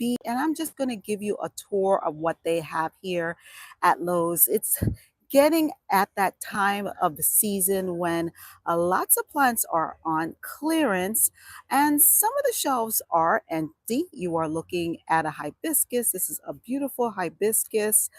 be, and I'm just going to give you a tour of what they have here at Lowe's. It's getting at that time of the season when lots of plants are on clearance and some of the shelves are empty. You are looking at a hibiscus. This is a beautiful hibiscus.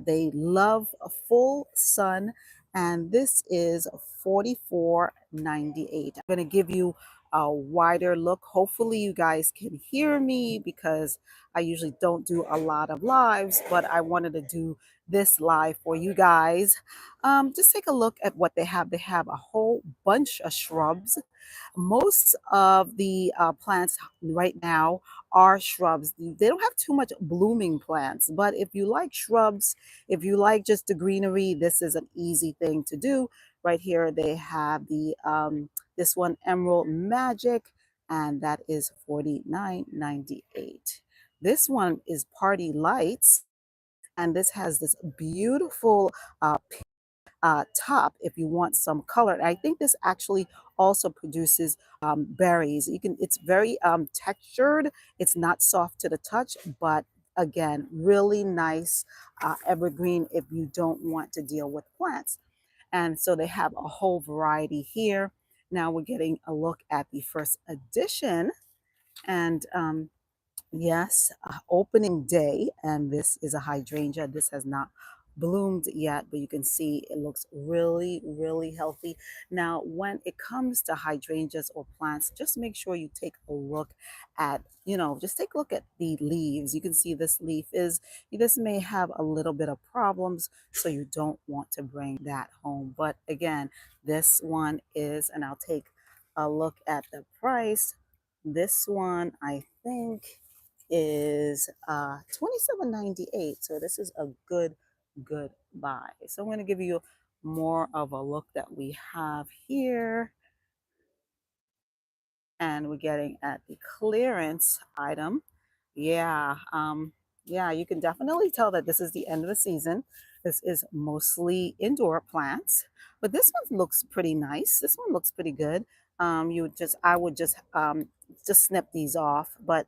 They love a full sun, and this is 44.98. I'm going to give you a wider look. Hopefully you guys can hear me because I usually don't do a lot of lives, but I wanted to do this live for you guys. Just take a look at what they have. They have a whole bunch of shrubs. Most of the plants right now are shrubs. They don't have too much blooming plants, but if you like shrubs, if you like just the greenery, this is an easy thing to do. Right here, they have the this one, Emerald Magic, and that is 49.98. This one is Party Lights, and this has this beautiful top if you want some color. I think this actually also produces berries. You can. It's very textured. It's not soft to the touch, but again, really nice evergreen if you don't want to deal with plants. And so they have a whole variety here. Now we're getting a look at the first edition, and yes, opening day, and this is a hydrangea. This has not bloomed yet, but you can see it looks really, really healthy. Now, when it comes to hydrangeas or plants, just make sure you take a look at, just take a look at the leaves. You can see this leaf is, this may have a little bit of problems, so you don't want to bring that home. But again, this one is, and I'll take a look at the price. This one, I think, is 27.98. So this is a good buy. So I'm going to give you more of a look that we have here, and we're getting at the clearance item. Yeah, yeah, you can definitely tell that this is the end of the season. This is mostly indoor plants, but this one looks pretty nice. This one looks pretty good. I would just snip these off, but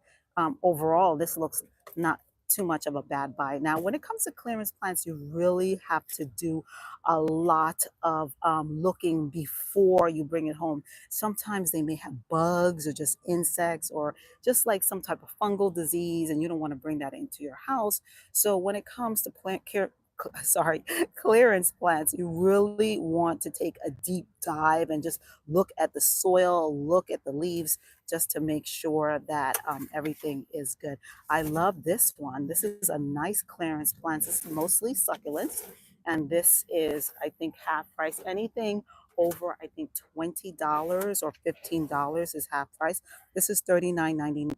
overall, this looks not too much of a bad buy. Now, when it comes to clearance plants, you really have to do a lot of looking before you bring it home. Sometimes they may have bugs or just insects or just like some type of fungal disease, and you don't want to bring that into your house. So when it comes to plant care, sorry, clearance plants, you really want to take a deep dive and just look at the soil, look at the leaves, just to make sure that everything is good. I love this one. This is a nice clearance plant. This is mostly succulents, and this is, I think, half price. Anything over, I think, $20 or $15 is half price. This is $39.98.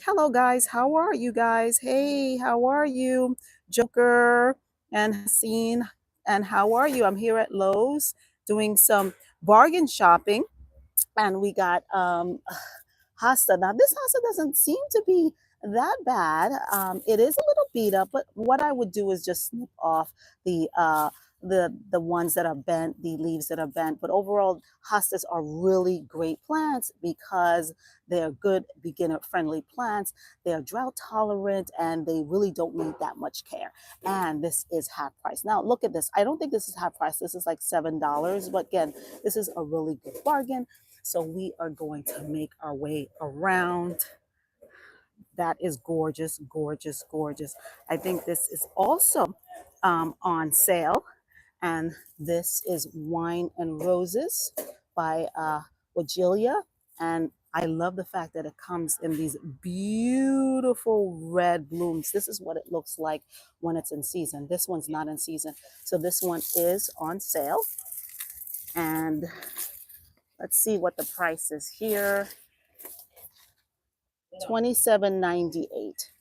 Hello guys, how are you guys? Hey, how are you? Joker and Haseen, and how are you? I'm here at Lowe's doing some bargain shopping, and we got Hasta. Now this Hasta doesn't seem to be that bad. It is a little beat up, but what I would do is just snip off the the ones that are bent, the leaves that are bent. But overall, hostas are really great plants because they're good beginner friendly plants. They are drought tolerant and they really don't need that much care. And this is half price. Now look at this. I don't think this is half price. This is like $7, but again, this is a really good bargain. So we are going to make our way around. That is gorgeous, gorgeous, gorgeous. I think this is also on sale. And this is Wine and Roses by Wajilia. And I love the fact that it comes in these beautiful red blooms. This is what it looks like when it's in season. This one's not in season. So this one is on sale. And let's see what the price is here. $27.98.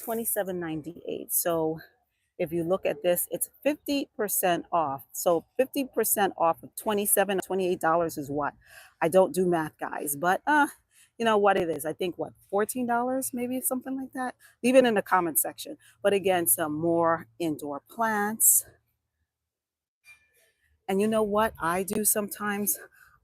$27.98. So if you look at this, it's 50% off. So 50% off of $28 is what? I don't do math, guys, but you know what it is. I think what, $14, maybe something like that. Leave it in the comment section. But again, some more indoor plants. And you know what I do sometimes?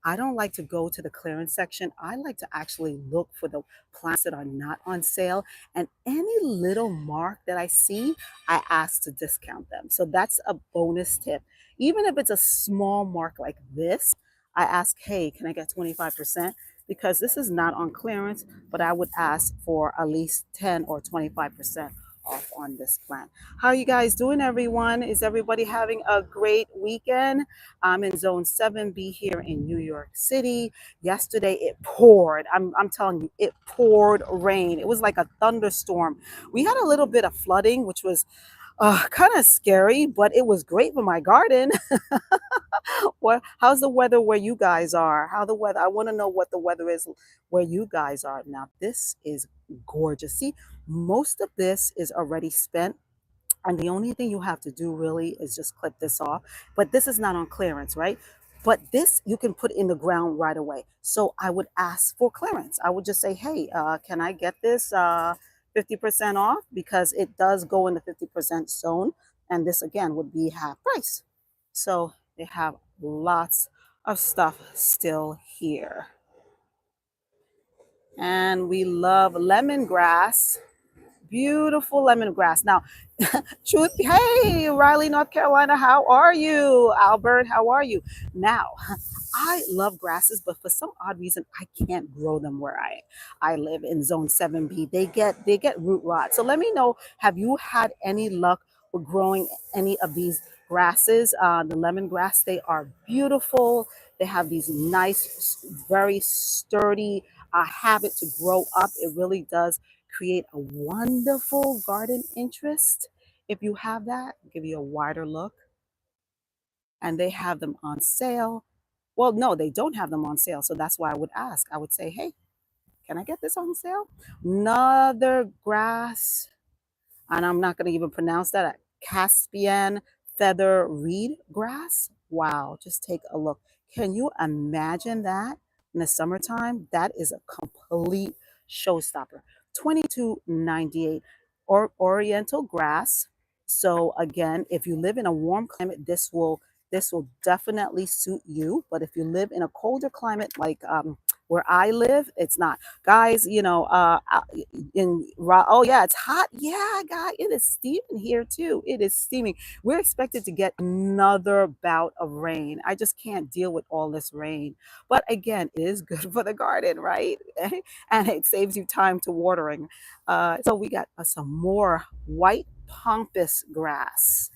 I don't like to go to the clearance section. I like to actually look for the plants that are not on sale. And any little mark that I see, I ask to discount them. So that's a bonus tip. Even if it's a small mark like this, I ask, hey, can I get 25%? Because this is not on clearance, but I would ask for at least 10 or 25% off on this plant. How are you guys doing, everyone? Is everybody having a great weekend? I'm in zone 7B here in New York City. Yesterday it poured. I'm telling you, it poured rain. It was like a thunderstorm. We had a little bit of flooding, which was kind of scary, but it was great for my garden. How's the weather where you guys are? How the weather? I want to know what the weather is where you guys are. Now, this is gorgeous. See, most of this is already spent. And the only thing you have to do really is just clip this off. But this is not on clearance, right? But this you can put in the ground right away. So I would ask for clearance. I would just say, hey, can I get this 50% off? Because it does go in the 50% zone. And this again would be half price. So they have lots of stuff still here. And we love lemongrass. Beautiful lemongrass. Now, truth, hey, Riley, North Carolina, how are you? Albert, how are you? Now, I love grasses, but for some odd reason, I can't grow them where I live in zone 7B. They get root rot. So let me know, have you had any luck with growing any of these grasses? The lemongrass, they are beautiful. They have these nice, very sturdy habit to grow up. It really does create a wonderful garden interest. If you have that, I'll give you a wider look. And they have them on sale. Well, no, they don't have them on sale. So that's why I would ask. I would say, hey, can I get this on sale? Another grass, and I'm not going to even pronounce that, Caspian feather reed grass. Wow, just take a look. Can you imagine that in the summertime? That is a complete showstopper. 22.98 or oriental grass. So again, if you live in a warm climate, this will definitely suit you. But if you live in a colder climate like where I live, it's not. Guys, oh yeah, it's hot. Yeah, guy, it is steaming here too. It is steaming. We're expected to get another bout of rain. I just can't deal with all this rain. But again, it is good for the garden, right? And it saves you time to watering. So we got some more white pampas grass.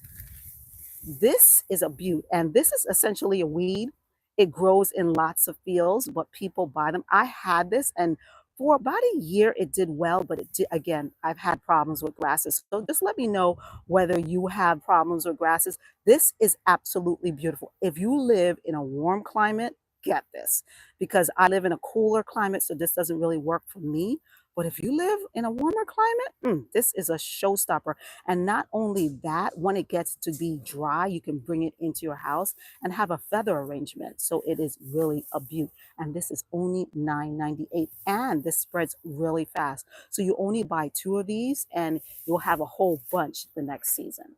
This is a butte, and this is essentially a weed. It grows in lots of fields, but people buy them. I had this, and for about a year, it did well, but again, I've had problems with grasses. So just let me know whether you have problems with grasses. This is absolutely beautiful. If you live in a warm climate, get this, because I live in a cooler climate, so this doesn't really work for me. But if you live in a warmer climate, this is a showstopper. And not only that, when it gets to be dry, you can bring it into your house and have a feather arrangement. So it is really a beaut. And this is only $9.98. And this spreads really fast. So you only buy 2 of these and you'll have a whole bunch the next season.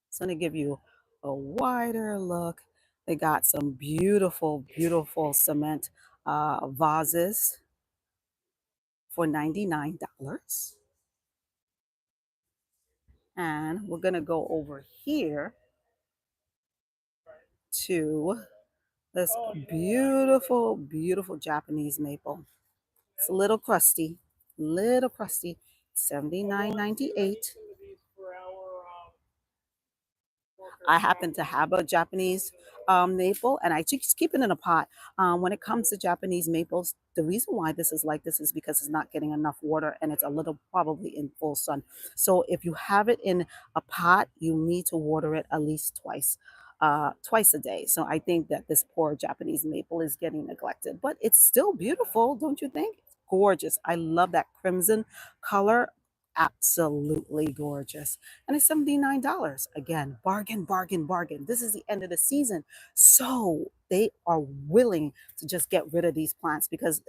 So I'm going to give you a wider look. They got some beautiful, beautiful cement vases for $99. And we're going to go over here to this beautiful, beautiful Japanese maple. It's a little crusty, 79.98. I happen to have a Japanese maple, and I just keep it in a pot. When it comes to Japanese maples, the reason why this is like this is because it's not getting enough water and it's a little probably in full sun. So if you have it in a pot, you need to water it at least twice a day. So I think that this poor Japanese maple is getting neglected, but it's still beautiful, don't you think? It's gorgeous. I love that crimson color. Absolutely gorgeous. And it's $79. Again, bargain, bargain, bargain. This is the end of the season. So they are willing to just get rid of these plants because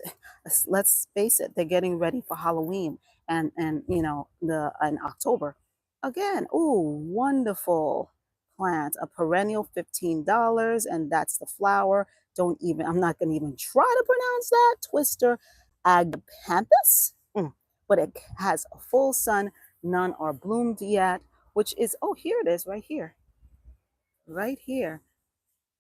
let's face it, they're getting ready for Halloween and the in October. Again, oh, wonderful plant. A perennial $15, and that's the flower. don't even, I'm not going to even try to pronounce that. Twister agapanthus. But it has a full sun. None are bloomed yet, which is, oh, here it is right here, right here.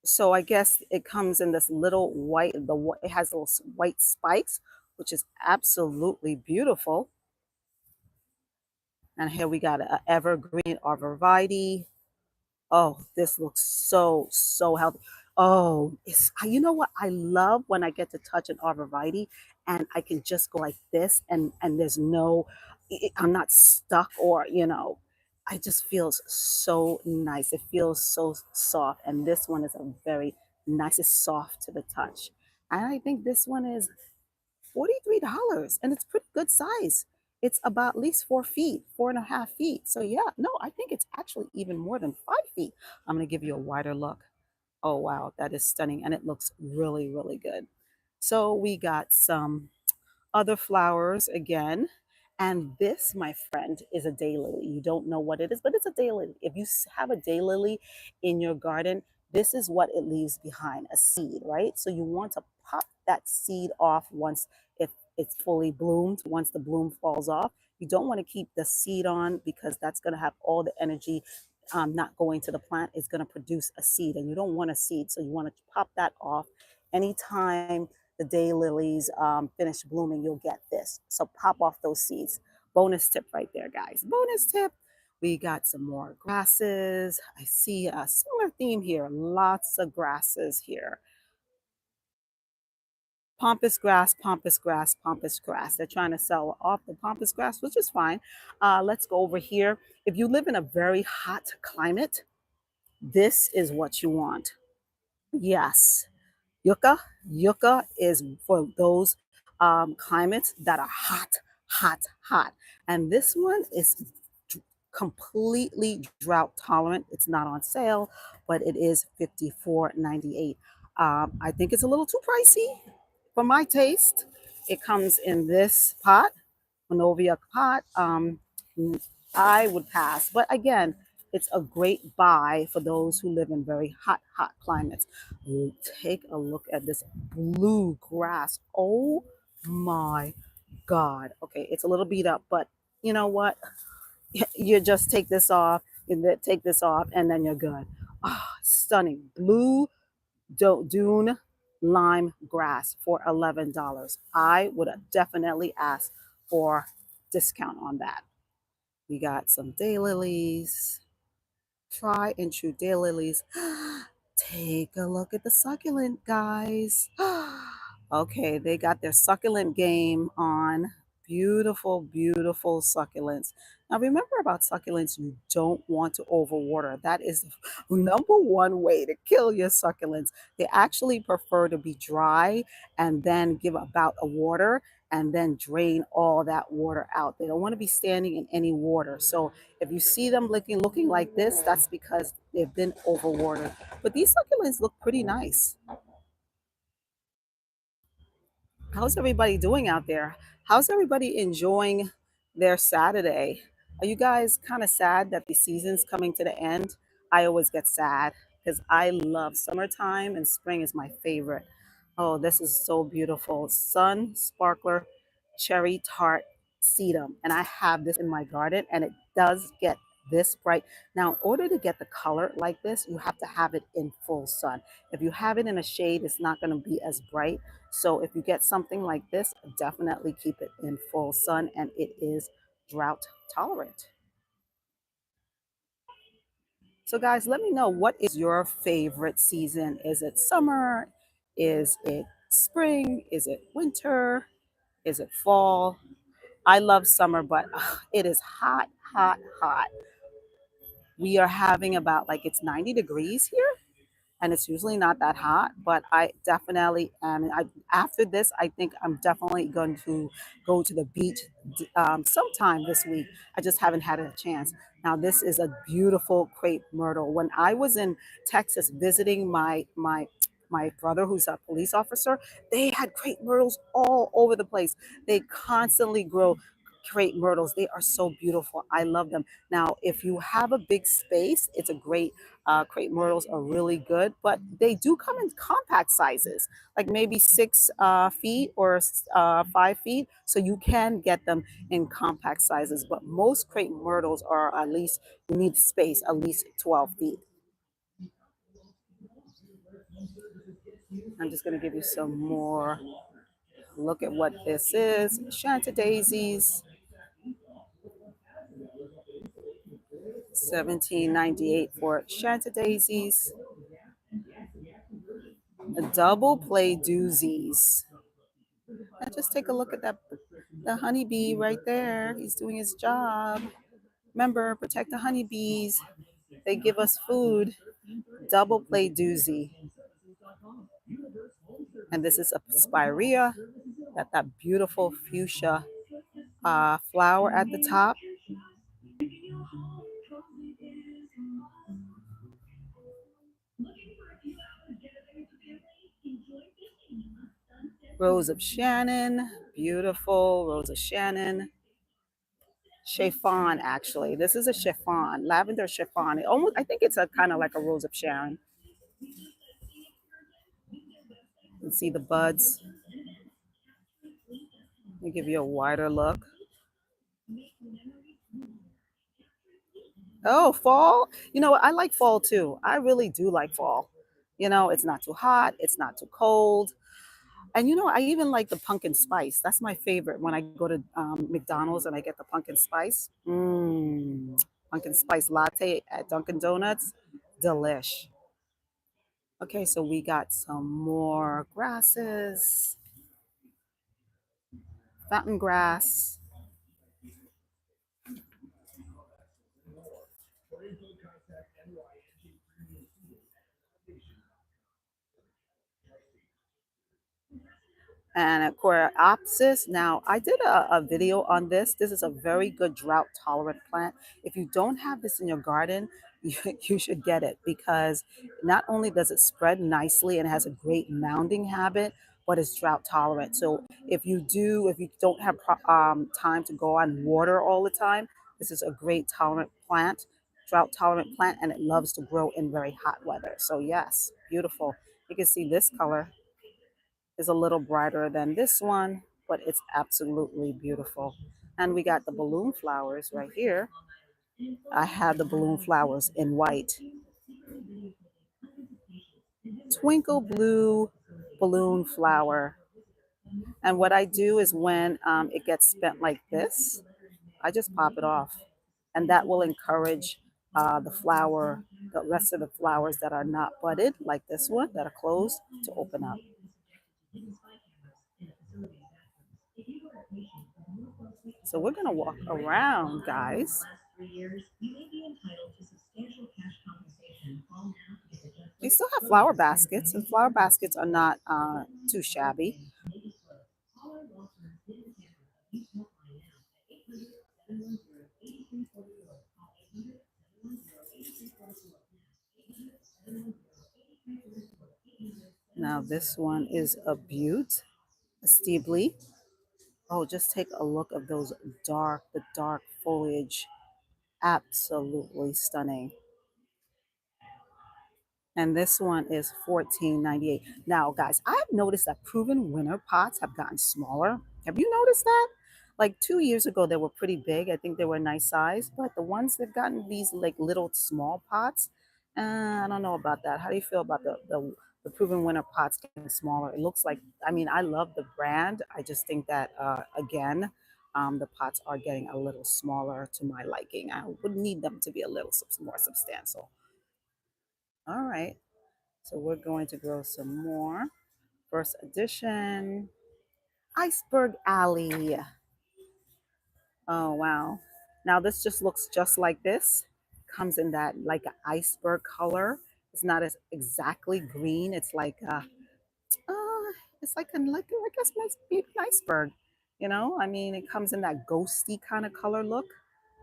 So I guess it comes in this little white, it has little white spikes, which is absolutely beautiful. And here we got an evergreen arborvitae. Oh, this looks so, so healthy. Oh, you know what? I love when I get to touch an arborvitae and I can just go like this and there's no, I'm not stuck or, I just feels so nice. It feels so soft. And this one is a very nice, it's soft to the touch. And I think this one is $43 and it's pretty good size. It's about at least 4 feet, 4.5 feet. So yeah, no, I think it's actually even more than 5 feet. I'm gonna give you a wider look. Oh wow, that is stunning and it looks really, really good. So we got some other flowers again. And this, my friend, is a daylily. You don't know what it is, but it's a daylily. If you have a daylily in your garden, this is what it leaves behind, a seed, right? So you want to pop that seed off once it's fully bloomed, once the bloom falls off. You don't want to keep the seed on because that's going to have all the energy not going to the plant. Is going to produce a seed, and you don't want a seed. So you want to pop that off anytime the daylilies finish blooming, you'll get this. So pop off those seeds. Bonus tip right there, guys. Bonus tip. We got some more grasses. I see a similar theme here. Lots of grasses here. Pampas grass, pampas grass, pampas grass. They're trying to sell off the pampas grass, which is fine. Let's go over here. If you live in a very hot climate, this is what you want. Yes, yucca. Yucca is for those climates that are hot, hot, hot. And this one is completely drought tolerant. It's not on sale, but it is $54.98. I think it's a little too pricey for my taste. It comes in this pot, Monovia pot. I would pass, but again, it's a great buy for those who live in very hot, hot climates. Take a look at this blue grass. Oh my God. Okay, it's a little beat up, but you know what? You just take this off, take this off, and then you're good. Ah, stunning. Blue dune lime grass for $11. I would definitely ask for discount on that. We got some daylilies, try and true daylilies. Take a look at the succulent, guys. Okay, they got their succulent game on. Beautiful, beautiful succulents. Now, remember about succulents, you don't want to overwater. That is the number one way to kill your succulents. They actually prefer to be dry and then give about a water and then drain all that water out. They don't want to be standing in any water. So if you see them looking like this, that's because they've been overwatered. But these succulents look pretty nice. How's everybody doing out there? How's everybody enjoying their Saturday? Are you guys kind of sad that the season's coming to the end? I always get sad because I love summertime and spring is my favorite. Oh, this is so beautiful. Sun Sparkler Cherry Tart Sedum. And I have this in my garden and it does get this bright. Now, in order to get the color like this, you have to have it in full sun. If you have it in a shade, it's not going to be as bright. So if you get something like this, definitely keep it in full sun and it is drought tolerant. So guys, let me know, what is your favorite season? Is it summer? Is it spring? Is it winter? Is it fall? I love summer, but it is hot, hot, hot. We are having about like it's 90 degrees here and it's usually not that hot, but I definitely am. After this, I think I'm definitely going to go to the beach sometime this week. I just haven't had a chance. Now, this is a beautiful crepe myrtle. When I was in Texas visiting my brother, who's a police officer, they had crepe myrtles all over the place. They constantly grow crepe myrtles. They are so beautiful. I love them. Now, if you have a big space, it's a great, crepe myrtles are really good, but they do come in compact sizes, like maybe 6 feet or 5 feet. So you can get them in compact sizes, but most crepe myrtles are at least, you need space, at least 12 feet. I'm just going to give you some more. Look at what this is. Shanta daisies, 1798 for Shanta daisies. Double play doozies. And just take a look at that, the honeybee right there. He's doing his job. Remember, protect the honeybees. They give us food. Double play doozy. And this is a spirea. Got that beautiful fuchsia flower at the top. Rose of Shannon. Beautiful Rose of Shannon. Chiffon, actually. This is a chiffon, lavender chiffon. It almost, I think it's a kind of like a Rose of Sharon. You can see the buds. Let me give you a wider look. Oh, fall. You know what? I like fall too. I really do like fall. You know, it's not too hot, it's not too cold. And you know, I even like the pumpkin spice. That's my favorite when I go to McDonald's and I get the pumpkin spice. Pumpkin spice latte at Dunkin' Donuts. Delish. Okay, so we got some more grasses. Fountain grass. And coreopsis. Now, I did a video on this. This is a very good drought tolerant plant. If you don't have this in your garden, you should get it because not only does it spread nicely and has a great mounding habit, but it's drought tolerant. So if you don't have time to go on water all the time, this is a great tolerant plant, drought tolerant plant, and it loves to grow in very hot weather. So yes, beautiful. You can see this color is a little brighter than this one, but it's absolutely beautiful. And we got the balloon flowers right here. I have the balloon flowers in white. Twinkle blue balloon flower. And what I do is when it gets spent like this, I just pop it off. And that will encourage the rest of the flowers that are not budded, like this one, that are closed, to open up. So we're gonna walk around, guys. We still have flower baskets, and flower baskets are not too shabby. Now this one is a butte, a steebly. Oh, just take a look of the dark foliage. Absolutely stunning. And this one is 14.98. Now, guys, I've noticed that proven winner pots have gotten smaller. Have you noticed that? Like 2 years ago, they were pretty big. I think they were a nice size, but the ones that gotten these like little small pots, I don't know about that. How do you feel about the proven winner pots getting smaller? It looks like, I mean, I love the brand. I just think that again, the pots are getting a little smaller to my liking. I would need them to be a little more substantial. All right. So we're going to grow some more. First edition, Iceberg Alley. Oh, wow. Now this just looks just like this. Comes in that like an iceberg color. It's not as exactly green. Uh, it's like I guess it might be an iceberg. You know, I mean, it comes in that ghosty kind of color look.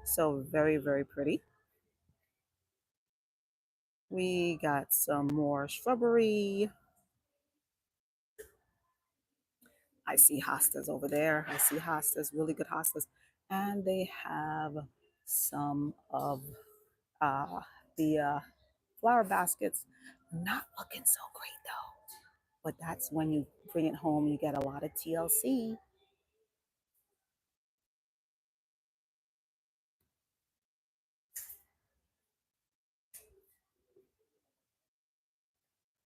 So very, very pretty. We got some more shrubbery. I see hostas over there. I see hostas, really good hostas. And they have some of uh, the flower baskets. Not looking so great though. But that's when you bring it home, you get a lot of TLC.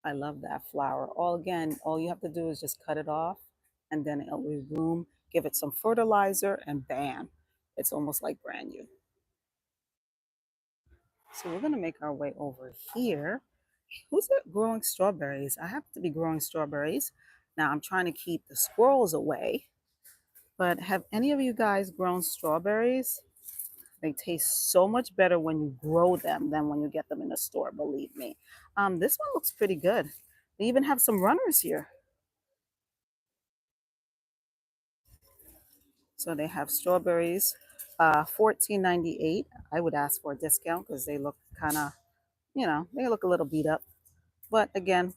I love that flower. All you have to do is just cut it off and then it'll rebloom, give it some fertilizer, and bam, it's almost like brand new. So we're gonna make our way over here. Who's it growing strawberries? I happen to be growing strawberries. Now I'm trying to keep the squirrels away, but have any of you guys grown strawberries? They taste so much better when you grow them than when you get them in the store, believe me. This one looks pretty good. They even have some runners here. So they have strawberries, 14.98. I would ask for a discount because they look kind of, they look a little beat up. But again,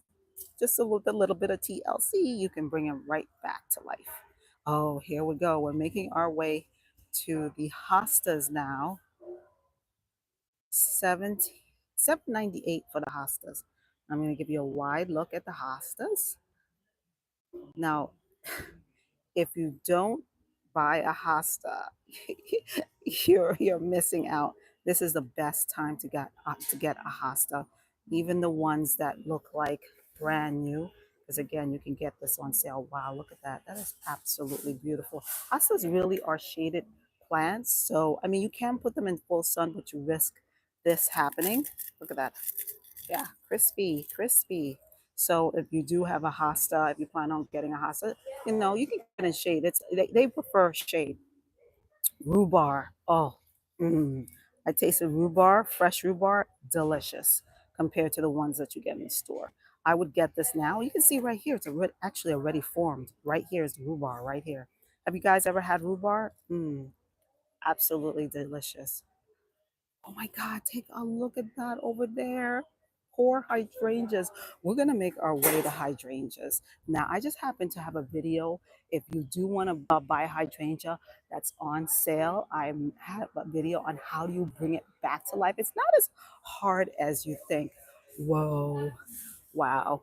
just with a little bit of TLC, you can bring them right back to life. Oh, here we go. We're making our way to the hostas now. 17, 7.98 for the hostas. I'm going to give you a wide look at the hostas. Now, if you don't buy a hosta, you're missing out. This is the best time to get a hosta, even the ones that look like brand new. Because again, you can get this on sale. Wow, look at that! That is absolutely beautiful. Hostas really are shaded plants, so I mean you can put them in full sun, but you risk this happening. Look at that. Yeah, crispy, crispy. So if you do have a hosta, if you plan on getting a hosta, you can get it in shade. They prefer shade. Rhubarb. Oh, I tasted rhubarb, fresh rhubarb, delicious compared to the ones that you get in the store. I would get this now. You can see right here, it's actually already formed. Right here is the rhubarb, right here. Have you guys ever had rhubarb? Absolutely delicious. Oh my God, take a look at that over there. Poor hydrangeas. We're going to make our way to hydrangeas. Now, I just happen to have a video. If you do want to buy a hydrangea that's on sale, I have a video on how do you bring it back to life. It's not as hard as you think. Whoa, wow.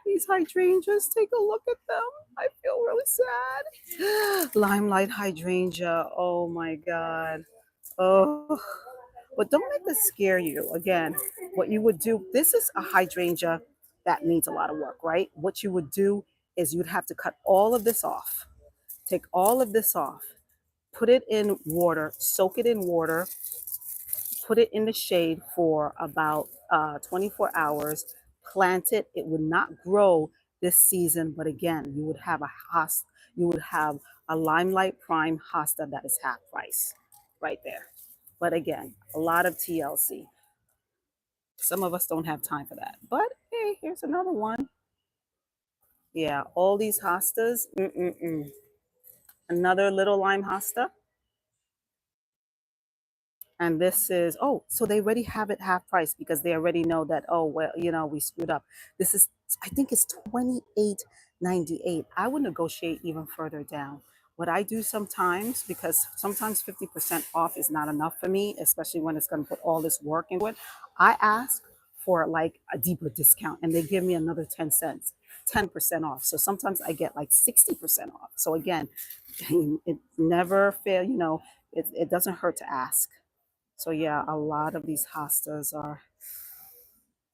These hydrangeas, take a look at them. I feel really sad. Limelight hydrangea. Oh my God. Oh. But don't let this scare you. Again, what you would do, this is a hydrangea that needs a lot of work, right? What you would do is you'd have to cut all of this off, take all of this off, put it in water, soak it in water, put it in the shade for about 24 hours, plant it. It would not grow this season, but again, you would have a limelight prime hosta that is half price right there. But again, a lot of TLC. Some of us don't have time for that. But hey, here's another one. Yeah, all these hostas. Another little lime hosta. And this is, oh, so they already have it half price because they already know that, oh, well, we screwed up. This is, I think it's 28.98. I would negotiate even further down. What I do sometimes, because sometimes 50% off is not enough for me, especially when it's going to put all this work into it, I ask for like a deeper discount and they give me another 10 cents, 10% off. So sometimes I get like 60% off. So again, it never fail, it doesn't hurt to ask. So yeah, a lot of these hostas are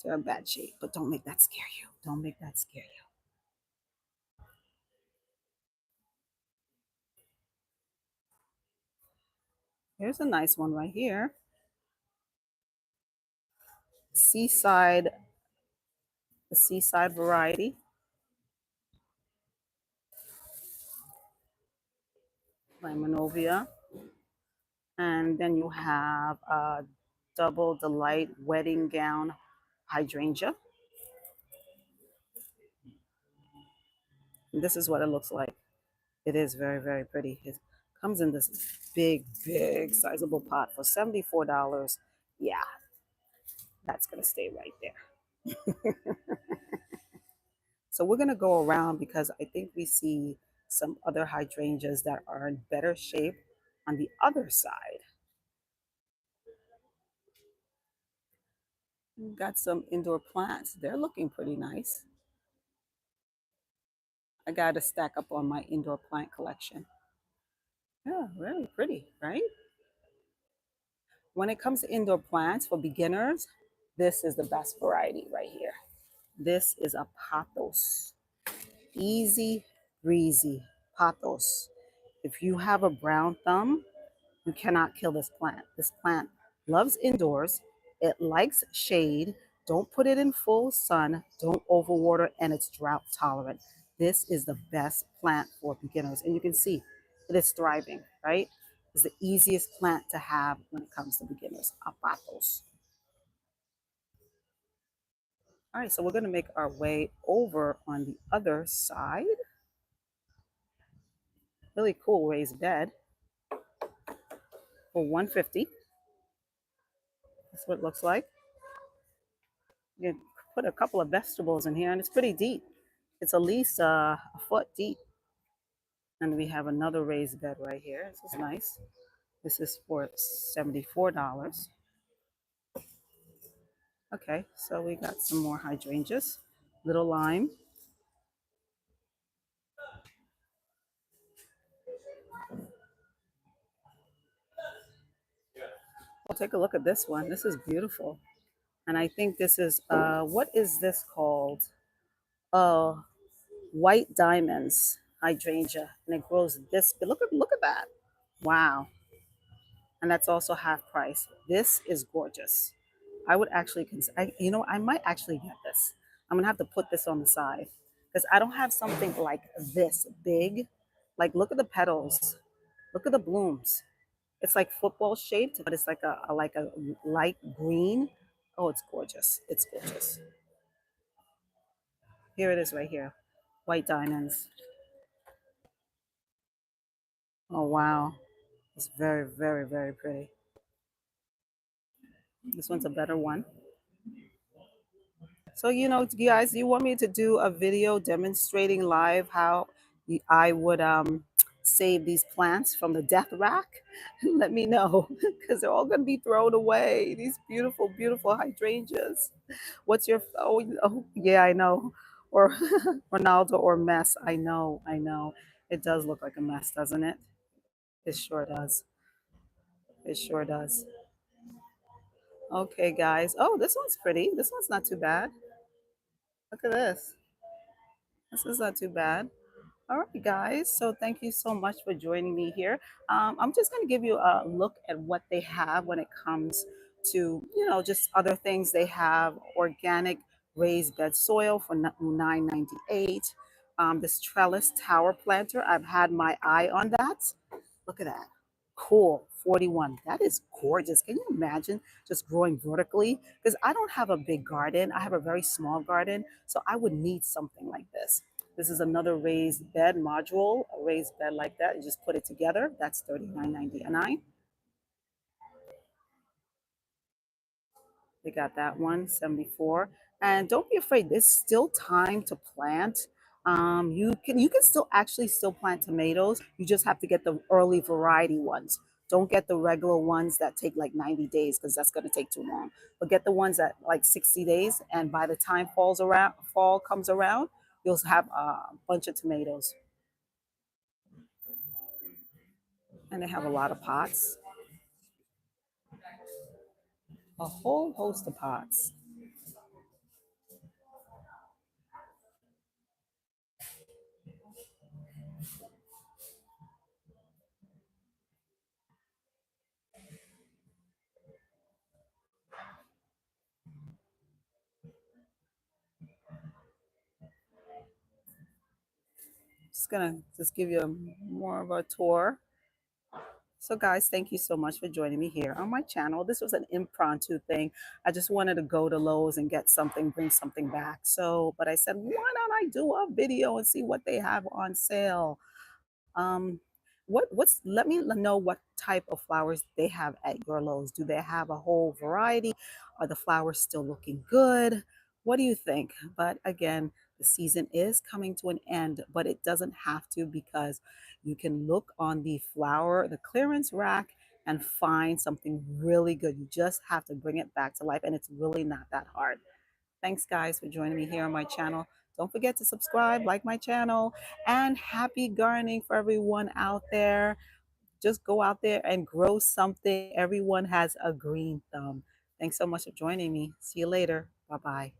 they're in bad shape, but don't make that scare you. Don't make that scare you. Here's a nice one right here. Seaside, the seaside variety, Limonovia. And then you have a double delight wedding gown hydrangea. And this is what it looks like. It is very, very pretty. It comes in this big, big, sizable pot for $74. Yeah, that's gonna stay right there. So we're going to go around because I think we see some other hydrangeas that are in better shape. on the other side. We've got some indoor plants. They're looking pretty nice. I got to stack up on my indoor plant collection. Yeah, really pretty, right? When it comes to indoor plants for beginners, this is the best variety right here. This is a pothos. Easy breezy pothos. If you have a brown thumb, you cannot kill this plant. This plant loves indoors. It likes shade. Don't put it in full sun. Don't overwater, and it's drought tolerant. This is the best plant for beginners. And you can see it is thriving, right? It's the easiest plant to have when it comes to beginners. Apatos. All right, so we're going to make our way over on the other side. Really cool raised bed for 150. That's what it looks like. You can put a couple of vegetables in here, and it's pretty deep. It's at least a foot deep. And we have another raised bed right here. This is nice. This is for $74. Okay, so we got some more hydrangeas. Little lime. Well, take a look at this one. This is beautiful. And I think this is, what is this called? Uh, white diamonds hydrangea. And it grows this, look at that. Wow. And that's also half price. This is gorgeous. I would actually consider, you know, I might actually get this. I'm gonna have to put this on the side because I don't have something like this big. Like, look at the petals, look at the blooms. It's like football shaped, but it's like a light green. Oh, it's gorgeous. It's gorgeous. Here it is right here, white diamonds. Oh wow, it's very, very, very pretty. This one's a better one. So, you know, guys, you want me to do a video demonstrating live how I would save these plants from the death rack? Let me know because they're all going to be thrown away. These beautiful, beautiful hydrangeas. What's your, oh, yeah, I know. Or Ronaldo or mess. I know, I know. It does look like a mess, doesn't it? It sure does. It sure does. Okay, guys. Oh, this one's pretty. This one's not too bad. Look at this. This is not too bad. All right, guys. So thank you so much for joining me here. I'm just going to give you a look at what they have when it comes to, you know, just other things. They have organic raised bed soil for $9.98. This trellis tower planter, I've had my eye on that. Look at that. Cool. 41. That is gorgeous. Can you imagine just growing vertically? Because I don't have a big garden. I have a very small garden. So I would need something like this. This is another raised bed module, a raised bed like that. You just put it together. That's $39.99. They got that one, 74. And don't be afraid, there's still time to plant. You can still actually still plant tomatoes. You just have to get the early variety ones. Don't get the regular ones that take like 90 days because that's going to take too long. But get the ones that like 60 days, and by the time fall comes around, you'll have a bunch of tomatoes. And they have a lot of pots, a whole host of pots. Just gonna just give you more of a tour. So, guys, thank you so much for joining me here on my channel. This was an impromptu thing. I just wanted to go to Lowe's and get something, bring something back. So, but I said, why don't I do a video and see what they have on sale? Um, let me know what type of flowers they have at your Lowe's. Do they have a whole variety? Are the flowers still looking good? What do you think? But again, The season is coming to an end, but it doesn't have to, because you can look on the clearance rack, and find something really good. You just have to bring it back to life, and it's really not that hard. Thanks, guys, for joining me here on my channel. Don't forget to subscribe, like my channel, and happy gardening for everyone out there. Just go out there and grow something. Everyone has a green thumb. Thanks so much for joining me. See you later. Bye bye.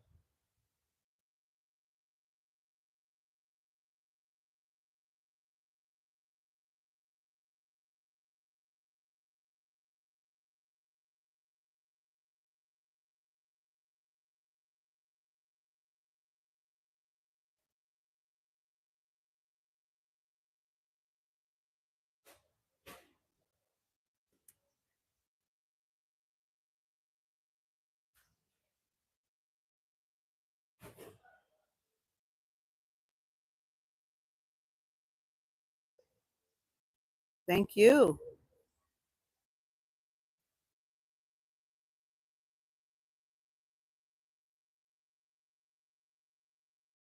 Thank you.